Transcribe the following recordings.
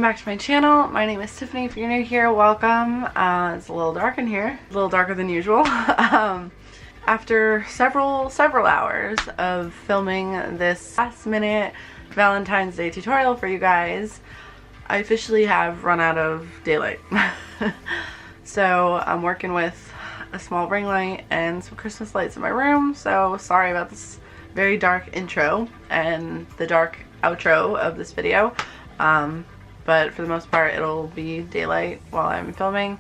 back to my channel. My name is Tiffany. If you're new here, welcome. It's a little dark in here, a little darker than usual. After several hours of filming this last minute Valentine's Day tutorial for you guys, I officially have run out of daylight. So I'm working with a small ring light and some Christmas lights in my room, so sorry about this very dark intro and the dark outro of this video. But for the most part it'll be daylight while I'm filming.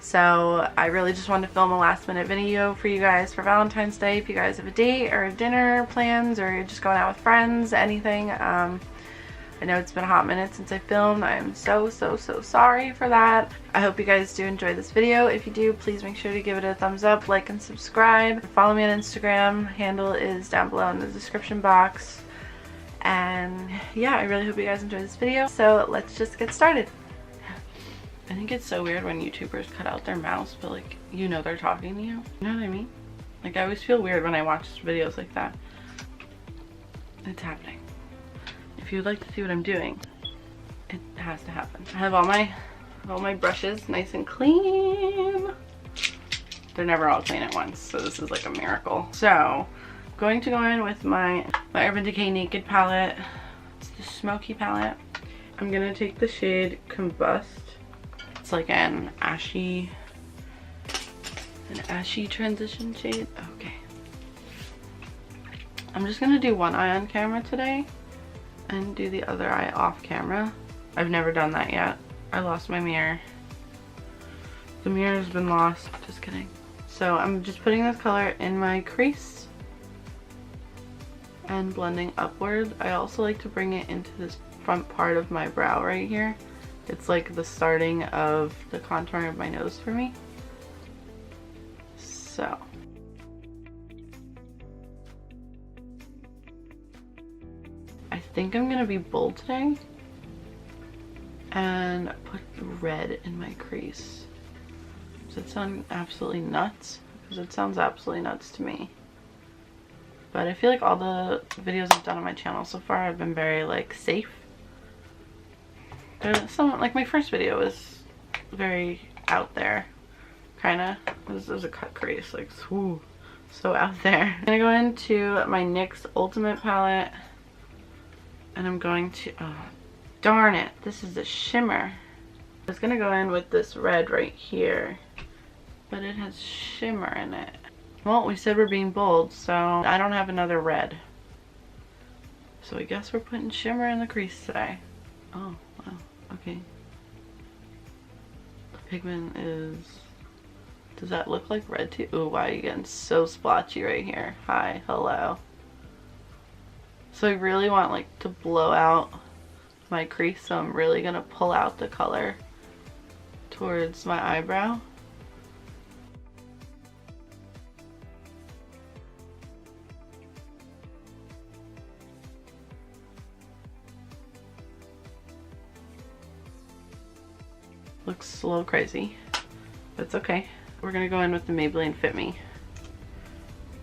So I really just wanted to film a last minute video for you guys for Valentine's Day. If you guys have a date or a dinner plans or you're just going out with friends, anything. I know it's been a hot minute since I filmed. I'm so sorry for that. I hope you guys do enjoy this video. If you do, please make sure to give it a thumbs up, like, and subscribe. Follow me on Instagram. Handle is down below in the description box. And yeah, I really hope you guys enjoy this video. So let's just get started. I think it's so weird when YouTubers cut out their mouths, but like, you know they're talking to you. You know what I mean? Like, I always feel weird when I watch videos like that. It's happening. If you would like to see what I'm doing, it has to happen. I have all my brushes nice and clean. They're never all clean at once, so this is like a miracle. So, going to go in with my Urban Decay Naked palette. It's the Smoky palette. I'm gonna take the shade Combust. It's like an ashy transition shade. Okay. I'm just gonna do one eye on camera today and do the other eye off camera. I've never done that yet. I lost my mirror. The mirror's been lost. Just kidding. So I'm just putting this color in my crease and blending upward. I also like to bring it into this front part of my brow right here. It's like the starting of the contouring of my nose for me. So I think I'm gonna be bold today and put red in my crease. Does it sound absolutely nuts? Because it sounds absolutely nuts to me. But I feel like all the videos I've done on my channel so far have been very like safe. There's some, like my first video was very out there, kinda. This is a cut crease, like whoo, so out there. I'm gonna go into my NYX Ultimate palette, and I'm going to, oh darn it, this is a shimmer. I was gonna go in with this red right here, but it has shimmer in it. Well, we said we're being bold, so I don't have another red. So I guess we're putting shimmer in the crease today. Oh, wow, okay. The pigment is, does that look like red too? Oh, why are you getting so splotchy right here? Hi, hello. So I really want like to blow out my crease, so I'm really gonna pull out the color towards my eyebrow. Looks a little crazy, but it's okay. We're gonna go in with the Maybelline Fitme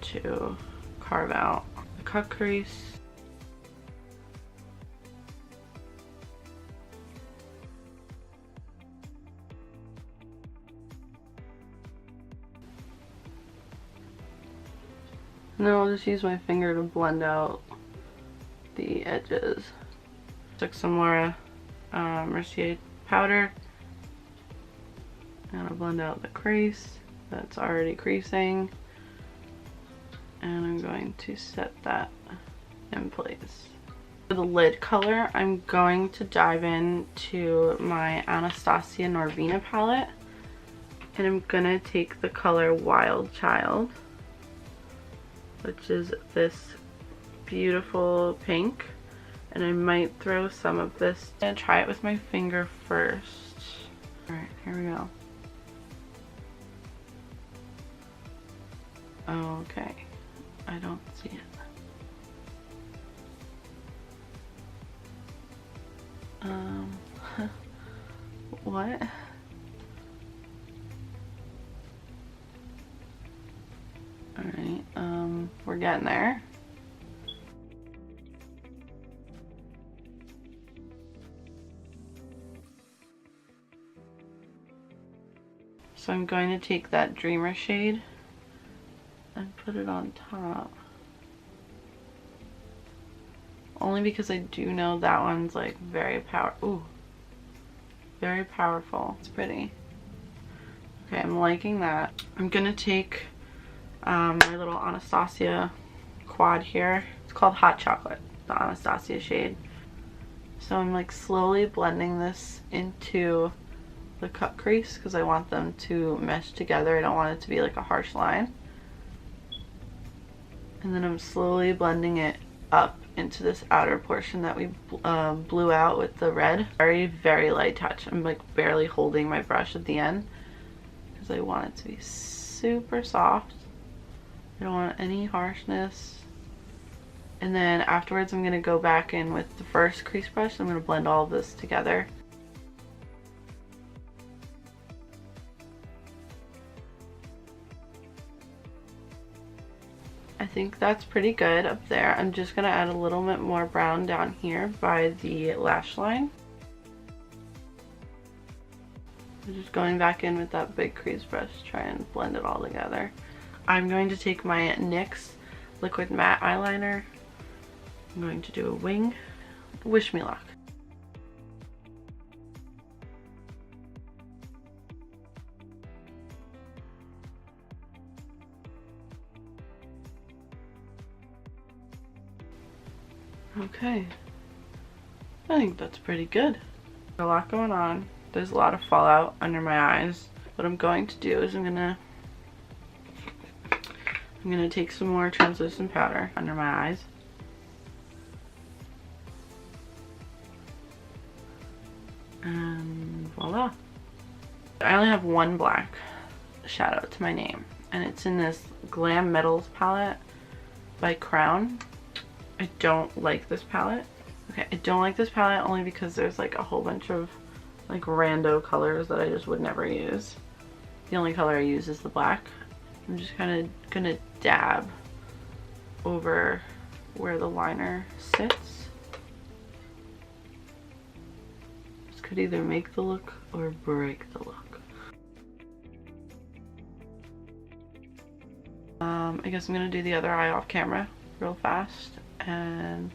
to carve out the cut crease. And then I'll just use my finger to blend out the edges. Took some Mercier powder. I'm gonna blend out the crease that's already creasing, and I'm going to set that in place. For the lid color, I'm going to dive into my Anastasia Norvina palette, and I'm gonna take the color Wild Child, which is this beautiful pink, and I might throw some of this. I'm gonna try it with my finger first. Alright, here we go. Okay, I don't see it. What? Alright, we're getting there. So I'm going to take that Dreamer shade and put it on top. Only because I do know that one's like very very powerful. It's pretty. Okay, I'm liking that. I'm gonna take my little Anastasia quad here. It's called Hot Chocolate, the Anastasia shade. So I'm like slowly blending this into the cut crease because I want them to mesh together. I don't want it to be like a harsh line. And then I'm slowly blending it up into this outer portion that we blew out with the red. Very, very light touch. I'm like barely holding my brush at the end because I want it to be super soft. I don't want any harshness. And then afterwards I'm going to go back in with the first crease brush. I'm going to blend all of this together. I think that's pretty good up there. I'm just going to add a little bit more brown down here by the lash line. I'm just going back in with that big crease brush to try and blend it all together. I'm going to take my NYX liquid matte eyeliner. I'm going to do a wing. Wish me luck. Okay, I think that's pretty good. A lot going on. There's a lot of fallout under my eyes. What I'm going to do is I'm gonna take some more translucent powder under my eyes. And voila. I only have one black shadow to my name, and it's in this Glam Metalz palette by Crown. I don't like this palette. Okay, I don't like this palette only because there's like a whole bunch of like rando colors that I just would never use. The only color I use is the black. I'm just kind of gonna dab over where the liner sits. This could either make the look or break the look. I guess I'm gonna do the other eye off camera real fast, and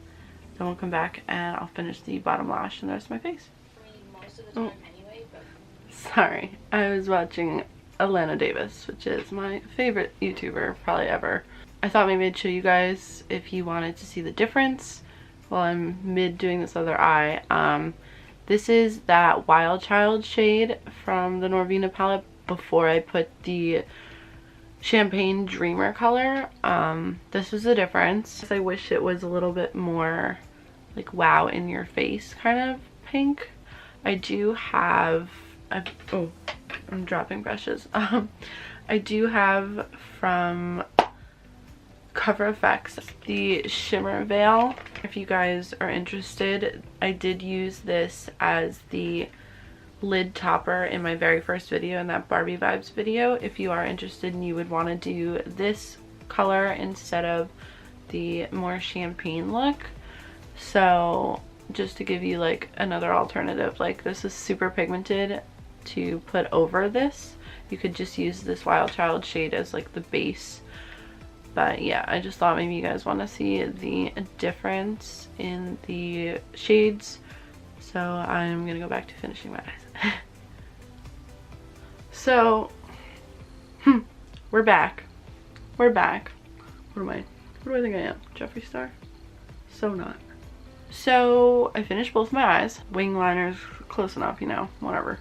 then we'll come back and I'll finish the bottom lash and the rest of my face. I mean, most of the time anyway, but... Sorry, I was watching Alana Davis, which is my favorite YouTuber probably ever. I thought maybe I'd show you guys if you wanted to see the difference while I'm mid doing this other eye. This is that Wild Child shade from the Norvina palette before I put the Champagne Dreamer color. This is the difference. I wish it was a little bit more like wow in your face kind of pink. I do have oh, I'm dropping brushes. I do have from Cover Effects the Shimmer Veil. If you guys are interested, I did use this as the lid topper in my very first video, in that Barbie Vibes video. If you are interested and you would want to do this color instead of the more champagne look. So just to give you like another alternative, like this is super pigmented to put over this. You could just use this Wild Child shade as like the base. But yeah, I just thought maybe you guys want to see the difference in the shades. So I'm gonna go back to finishing my eyes. So we're back. We're back. What do I think I am? Jeffree Star? So not. So I finished both my eyes. Wing liner's close enough, you know, whatever.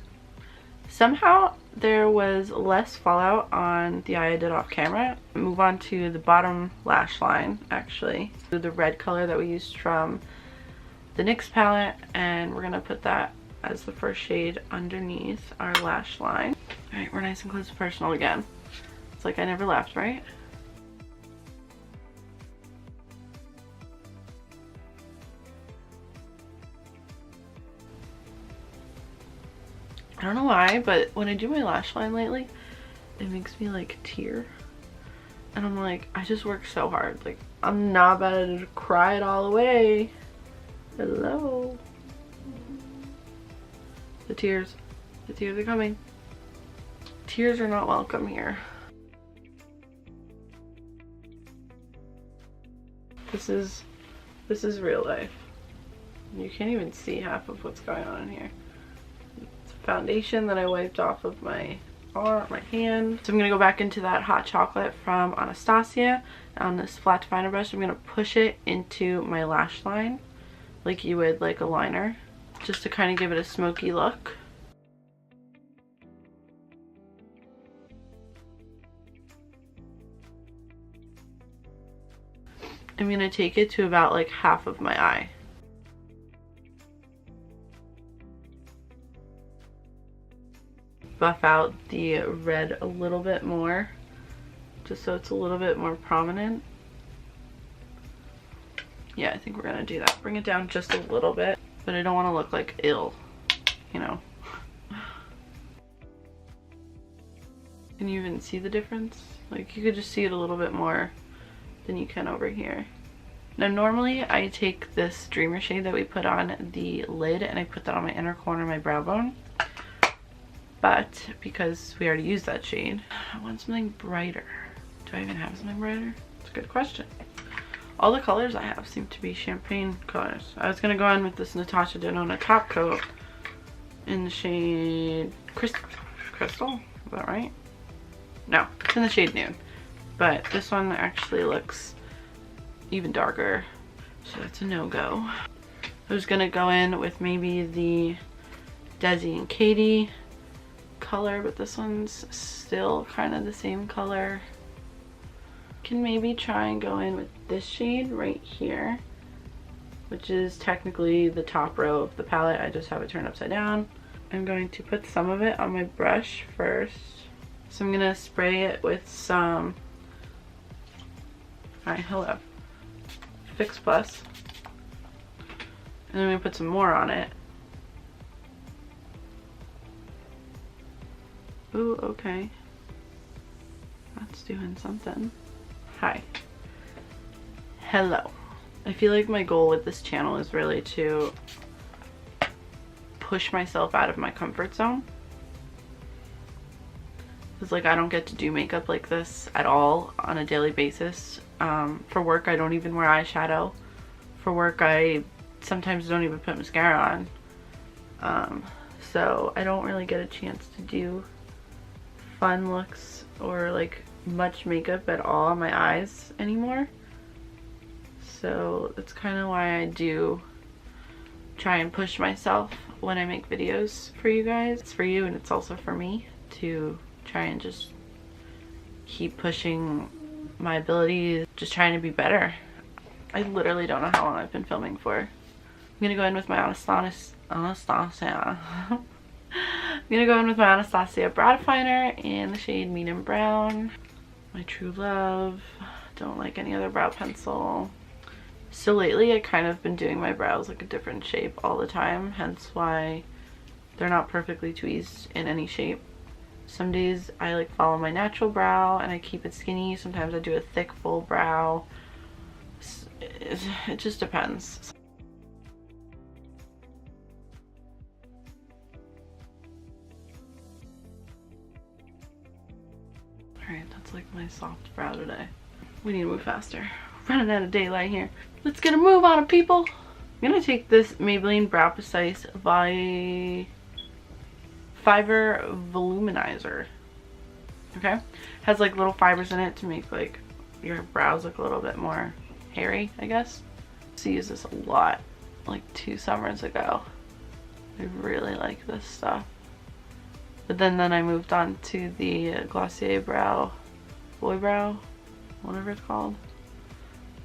Somehow there was less fallout on the eye I did off camera. Move on to the bottom lash line, actually. The red color that we used from the NYX palette, and we're gonna put that as the first shade underneath our lash line. All right, we're nice and close to personal again. It's like I never left, right? I don't know why, but when I do my lash line lately, it makes me like tear. And I'm like, I just work so hard. Like, I'm not about to cry it all away. Hello. The tears are coming. Tears are not welcome here. This is real life. You can't even see half of what's going on in here. It's foundation that I wiped off of my arm, my hand. So I'm gonna go back into that hot chocolate from Anastasia on this flat definer brush. I'm gonna push it into my lash line like you would like a liner, just to kind of give it a smoky look. I'm gonna take it to about like half of my eye. Buff out the red a little bit more, just so it's a little bit more prominent. Yeah, I think we're gonna do that. Bring it down just a little bit, but I don't want to look like ill, you know. Can you even see the difference? Like, you could just see it a little bit more than you can over here. Now normally I take this Dreamer shade that we put on the lid and I put that on my inner corner of my brow bone. But because we already used that shade, I want something brighter. Do I even have something brighter? It's a good question. All the colors I have seem to be champagne colors. I was gonna go in with this Natasha Denona top coat in the shade Crystal, is that right? No, it's in the shade Nude. But this one actually looks even darker, so that's a no-go. I was gonna go in with maybe the Desi and Katie color, but this one's still kind of the same color. Can maybe try and go in with this shade right here, which is technically the top row of the palette. I just have it turned upside down. I'm going to put some of it on my brush first. So I'm gonna spray it with some, hello, Fix Plus. And then I'm gonna put some more on it. Ooh, okay. That's doing something. Hi. Hello. I feel like my goal with this channel is really to push myself out of my comfort zone. Because like I don't get to do makeup like this at all on a daily basis. For work I don't even wear eyeshadow. For work I sometimes don't even put mascara on. So I don't really get a chance to do fun looks or like much makeup at all on my eyes anymore. So that's kind of why I do try and push myself when I make videos for you guys. It's for you and it's also for me to try and just keep pushing my abilities, just trying to be better. I literally don't know how long I've been filming for. I'm gonna go in with my Anastasia. I'm gonna go in with my Anastasia brow definer in the shade Medium Brown. My True Love. Don't like any other brow pencil. So lately I kind of been doing my brows like a different shape all the time, hence why they're not perfectly tweezed in any shape. Some days I like follow my natural brow and I keep it skinny. Sometimes I do a thick full brow. It just depends. Alright, that's like my soft brow today. We need to move faster. Running out of daylight here. Let's get a move on it, people. I'm gonna take this Maybelline Brow Precise Fiber Voluminizer. Okay? Has like little fibers in it to make like your brows look a little bit more hairy, I guess. I used to use this a lot, like 2 summers ago. I really like this stuff. But then I moved on to the Glossier Brow, Boy Brow, whatever it's called.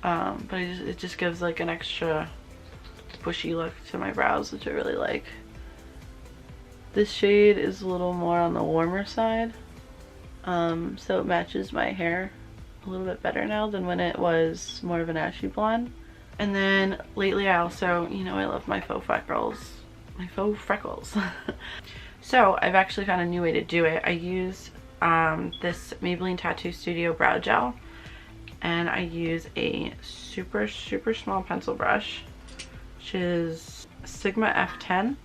But it just gives like an extra bushy look to my brows, which I really like. This shade is a little more on the warmer side, so it matches my hair a little bit better now than when it was more of an ashy blonde. And then lately I also, you know, I love my faux freckles. My faux freckles. So I've actually found a new way to do it. I use this Maybelline Tattoo Studio Brow Gel, and I use a super small pencil brush, which is Sigma F10.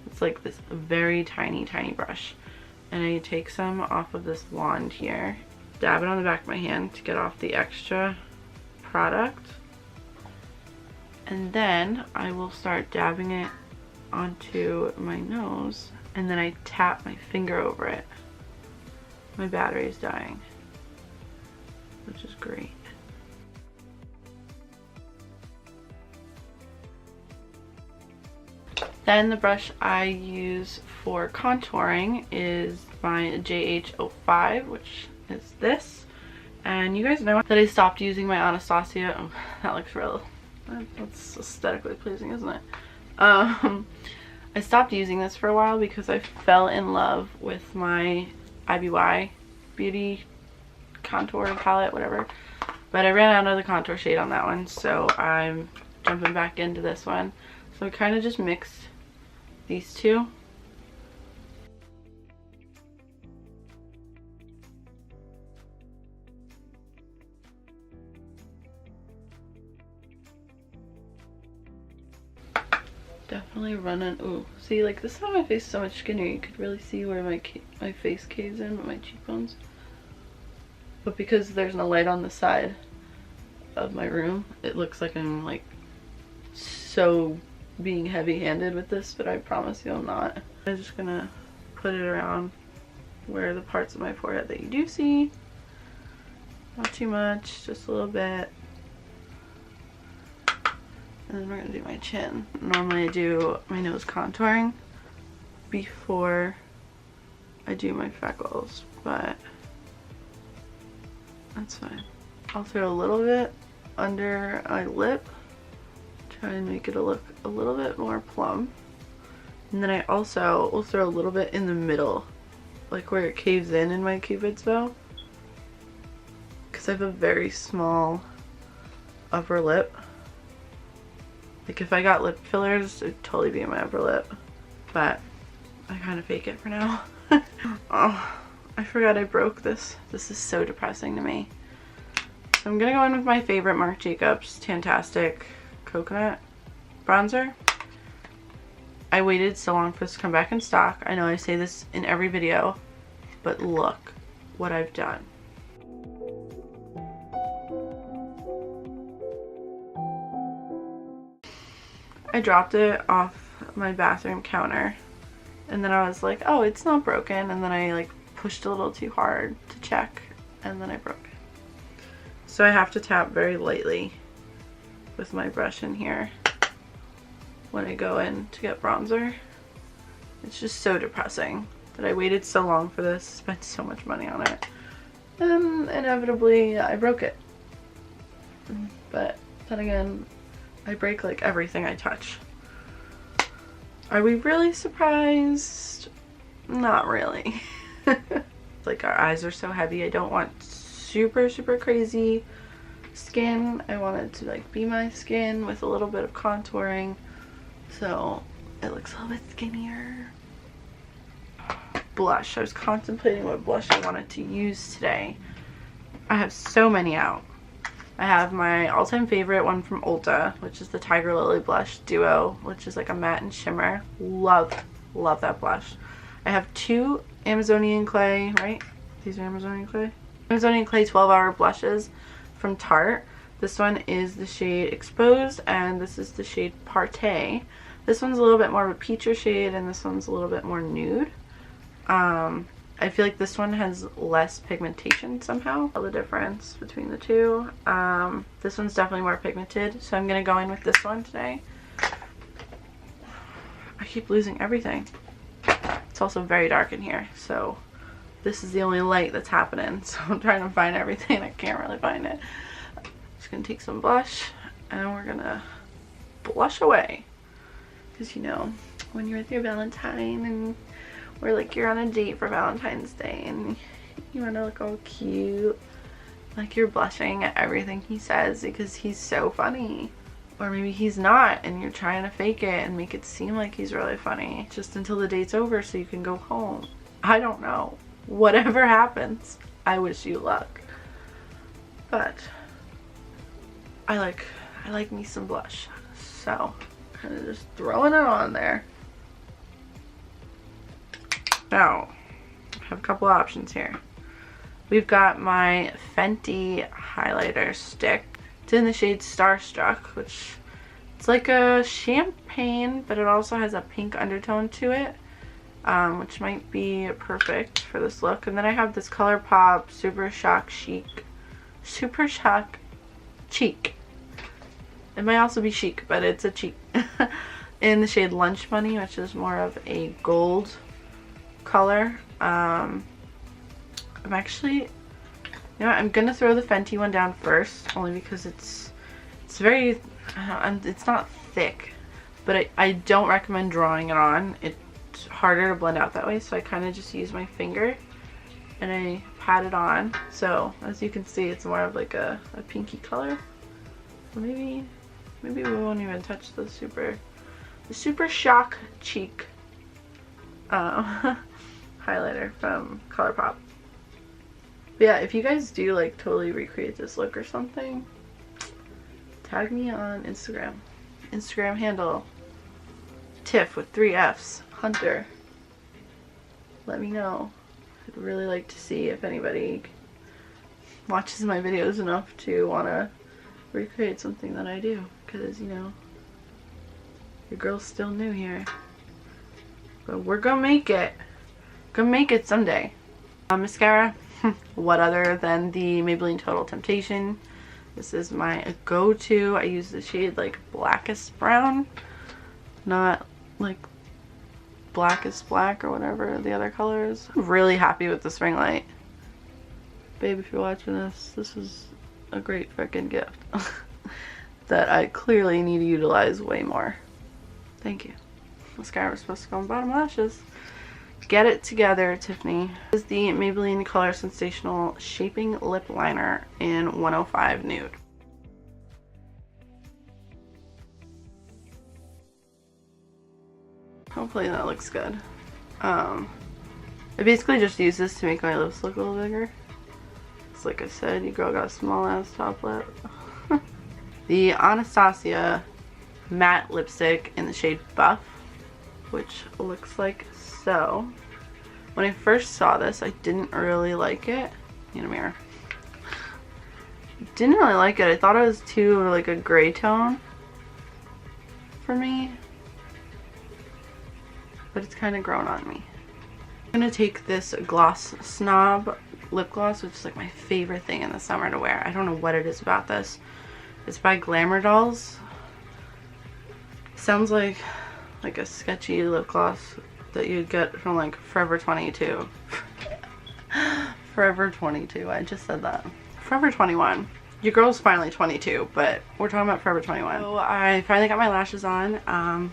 It's like this very tiny brush, and I take some off of this wand here, dab it on the back of my hand to get off the extra product, and then I will start dabbing it onto my nose, and then I tap my finger over it. My battery is dying, which is great. Then the brush I use for contouring is my JH05, which is this. And you guys know that I stopped using my Anastasia. Oh, that looks real. That's aesthetically pleasing, isn't it? I stopped using this for a while because I fell in love with my IBY Beauty contour palette, whatever. But I ran out of the contour shade on that one, so I'm jumping back into this one. So I kind of just mixed these two. Definitely running. Ooh, see, like this time my face is so much skinnier. You could really see where my face caves in with my cheekbones. But because there's no light on the side of my room, it looks like I'm like so being heavy-handed with this, but I promise you I'm not. I'm just gonna put it around where the parts of my forehead that you do see. Not too much, just a little bit. And then we're gonna do my chin. Normally I do my nose contouring before I do my freckles, but that's fine. I'll throw a little bit under my lip, try and make it look a little bit more plump. And then I also will throw a little bit in the middle, like where it caves in my cupid's bow, because I have a very small upper lip. Like if I got lip fillers, it'd totally be in my upper lip, but I kind of fake it for now. Oh, I forgot I broke this. This is so depressing to me. So I'm gonna go in with my favorite Marc Jacobs Tantastic Coconut Bronzer. I waited so long for this to come back in stock. I know I say this in every video, but look what I've done. I dropped it off my bathroom counter, and then I was like, oh, it's not broken, and then I like pushed a little too hard to check, and then I broke it. So I have to tap very lightly with my brush in here when I go in to get bronzer. It's just so depressing that I waited so long for this, spent so much money on it, and inevitably I broke it. But then again, I break like everything I touch. Are we really surprised? Not really. Like our eyes are so heavy. I don't want super crazy skin. I want it to like be my skin with a little bit of contouring, so it looks a little bit skinnier. Blush. I was contemplating what blush I wanted to use today. I have so many out. I have my all-time favorite one from Ulta, which is the Tiger Lily Blush Duo, which is like a matte and shimmer. Love that blush. I have two Amazonian Clay, right? These are Amazonian Clay? Amazonian Clay 12-hour blushes from Tarte. This one is the shade Exposed, and this is the shade Parte. This one's a little bit more of a peacher shade, and this one's a little bit more nude. I feel like this one has less pigmentation somehow. The difference between the two. This one's definitely more pigmented, so I'm gonna go in with this one today. I keep losing everything. It's also very dark in here, so this is the only light that's happening. So I'm trying to find everything. I can't really find it. Just gonna take some blush, and we're gonna blush away. Because you know, when you're with your Valentine and or like you're on a date for Valentine's Day and you want to look all cute, like you're blushing at everything he says because he's so funny. Or maybe he's not and you're trying to fake it and make it seem like he's really funny just until the date's over so you can go home. I don't know. Whatever happens, I wish you luck. But I like me some blush, so kind of just throwing it on there. Now, I have a couple options here. We've got my Fenty highlighter stick. It's in the shade Starstruck, which it's like a champagne, but it also has a pink undertone to it, which might be perfect for this look. And then I have this ColourPop Super Shock Cheek. It might also be chic, but it's a cheek. In the shade Lunch Money, which is more of a gold color. I'm actually, you know, I'm gonna throw the Fenty one down first, only because it's very, it's not thick, but I don't recommend drawing it on. It's harder to blend out that way, so I kind of just use my finger and I pat it on. So as you can see, it's more of like a pinky color. So maybe we won't even touch the Super Shock Cheek highlighter from ColourPop. But yeah, if you guys do like totally recreate this look or something, tag me on Instagram. Instagram handle Tiff with 3 F's Hunter. Let me know. I'd really like to see if anybody watches my videos enough to want to recreate something that I do, because you know, your girl's still new here, but we're gonna make it. Gonna make it someday. Mascara. What other than the Maybelline Total Temptation. This is my go-to. I use the shade like Blackest Brown, not like Blackest Black or whatever the other colors. I'm really happy with this ring light. Babe, if you're watching this is a great freaking gift that I clearly need to utilize way more. Thank you. Mascara was supposed to go on bottom lashes. Get it together, Tiffany. This is the Maybelline Color Sensational Shaping Lip Liner in 105 Nude. Hopefully that looks good. I basically just use this to make my lips look a little bigger. It's like I said, your girl got a small ass top lip. The Anastasia matte lipstick in the shade Buff, which looks like so. When I first saw this, I didn't really like it. In a mirror. Didn't really like it. I thought it was too like a gray tone for me, but it's kind of grown on me. I'm gonna take this Gloss Snob lip gloss, which is like my favorite thing in the summer to wear. I don't know what it is about this. It's by Glamour Dolls. Sounds like a sketchy lip gloss that you'd get from like Forever 22. Forever 22, I just said that. Forever 21. Your girl's finally 22, but we're talking about Forever 21. So I finally got my lashes on.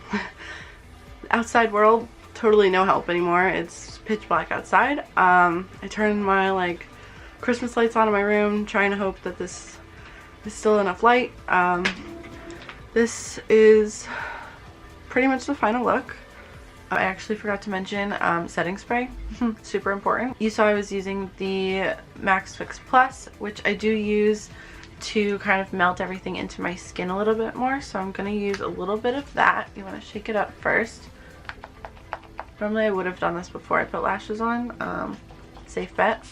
Outside world, totally no help anymore. It's pitch black outside. I turned my like Christmas lights on in my room, trying to hope that this is still enough light. This is pretty much the final look. I actually forgot to mention setting spray. Super important. You saw I was using the Max Fix Plus, which I do use to kind of melt everything into my skin a little bit more. So I'm going to use a little bit of that. You want to shake it up first. Normally I would have done this before I put lashes on. Safe bet.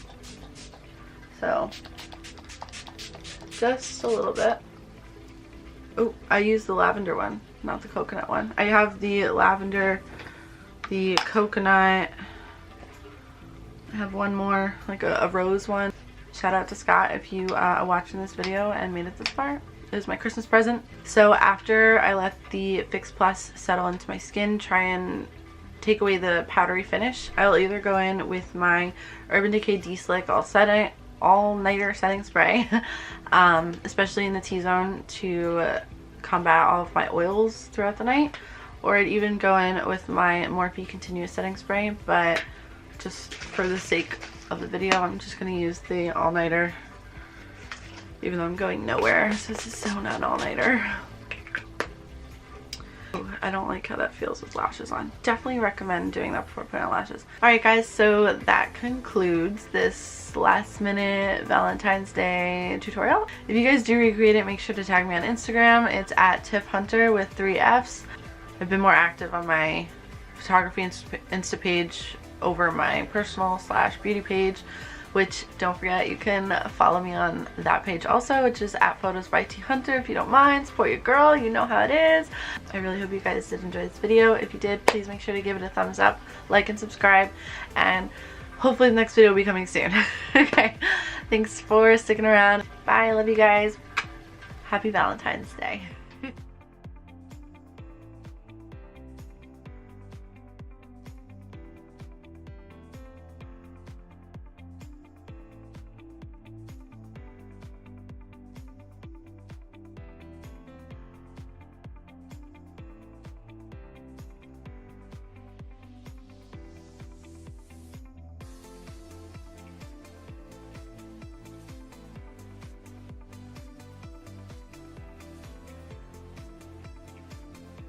So just a little bit. Oh, I used the lavender one, not the coconut one. I have the lavender, the coconut. I have one more, like a rose one. Shout out to Scott if you are watching this video and made it this far. It was my Christmas present. So after I let the Fix Plus settle into my skin, try and take away the powdery finish, I will either go in with my Urban Decay De-Slick all-nighter setting spray, especially in the T-zone, to combat all of my oils throughout the night, or I'd even go in with my Morphe Continuous Setting Spray, but just for the sake of the video, I'm just going to use the all-nighter, even though I'm going nowhere, so this is so not all-nighter. I don't like how that feels with lashes on. Definitely recommend doing that before putting on lashes. Alright guys, so that concludes this last minute Valentine's Day tutorial. If you guys do recreate it, make sure to tag me on Instagram. It's at TiffHunter with 3 F's. I've been more active on my photography Insta page over my personal / beauty page, which don't forget you can follow me on that page also, which is at Photos by T Hunter. If you don't mind, support your girl, you know how it is. I really hope you guys did enjoy this video. If you did, please make sure to give it a thumbs up, like and subscribe, and hopefully the next video will be coming soon. Okay, thanks for sticking around. Bye, I love you guys. Happy Valentine's Day.